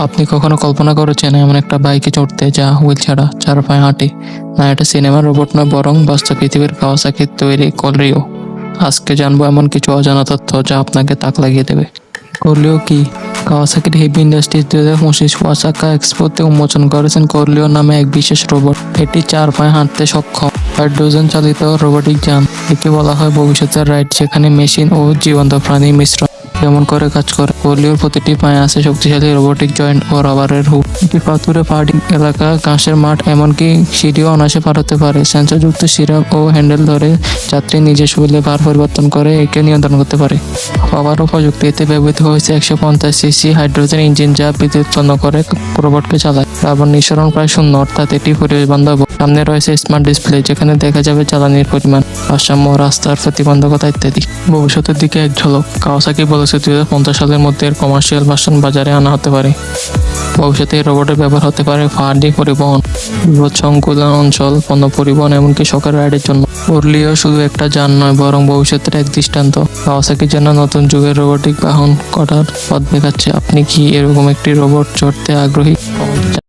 আপনি কখনো কল্পনা করেছেন এমন একটা বাইকে চড়তে যা হুইল ছাড়া চার পায়ে হাঁটে? না, এটা সিনেমার রোবট নয়, বরং বাস্তব পৃথিবীর কাওয়াসাকির তৈরি কলরিও। আজকে জানবো এমন কিছু অজানা তথ্য যা আপনাকে তাক লাগিয়ে দেবে। কলরিও কি? কাওয়াসাকির হেভি ইন্ডাস্ট্রিজ 2025 ওয়াসাকা এক্সপোতে উন্মোচন করেছেন কলরিও নামে এক বিশেষ রোবট। এটি চার পায়ে হাঁটতে সক্ষম হাইড্রোজেন চালিত রোবোটিক যান। একে বলা হয় ভবিষ্যতের রাইড, যেখানে মেশিন ও জীবন্ত প্রাণীর মিশ্রণ। যেমন করে কাজ করে, কলরিওর প্রতিটি পায়ে আছে শক্তিশালী রোবোটিক জয়েন্ট ও রাবারের হুক। এটি পাথুরে পাহাড়ি এলাকা, ঘাসের মাঠ, এমনকি সিঁড়িও অনায়াসে পার হতে পারে। সেন্সরযুক্ত সিরাম ও হ্যান্ডেল ধরে যাত্রী নিজের সুবিধে ভার পরিবর্তন করে একে নিয়ন্ত্রণ করতে পারে। পাওয়ার ও প্রযুক্তি, এতে ব্যবহৃত হয়েছে 150 সিসি হাইড্রোজেন ইঞ্জিন, যা বিদ্যুৎ উৎপন্ন করে রোবটকে চালায়। কার্বন নিঃসরণ প্রায় শূন্য, অর্থাৎ এটি পরিবেশ বান্ধব। সামনে রয়েছে স্মার্ট ডিসপ্লে, যেখানে দেখা যাবে জ্বালানির পরিমাণ, ভারসাম্য, রাস্তার প্রতিবন্ধকতা ইত্যাদি। ভবিষ্যতের দিকে এক ঝলক। কাওয়াসাকি বলেছে 2050 সালের মধ্যে এর কমার্শিয়াল ভার্সন বাজারে আনা হতে পারে। ভবিষ্যতে এই রোবটের ব্যবহার হতে পারে পাহাড়ি পরিবহন, বিপদসংকুল অঞ্চল, পণ্য পরিবহন, এমনকি শখের রাইডের জন্য। কলরিও শুধু একটা যান নয়, বরং ভবিষ্যতের এক দৃষ্টান্ত। কাওয়াসাকির জন্য নতুন যুগের রোবোটিক বাহন করার পথ দেখাচ্ছে। আপনি কি এরকম একটি রোবট চড়তে আগ্রহী?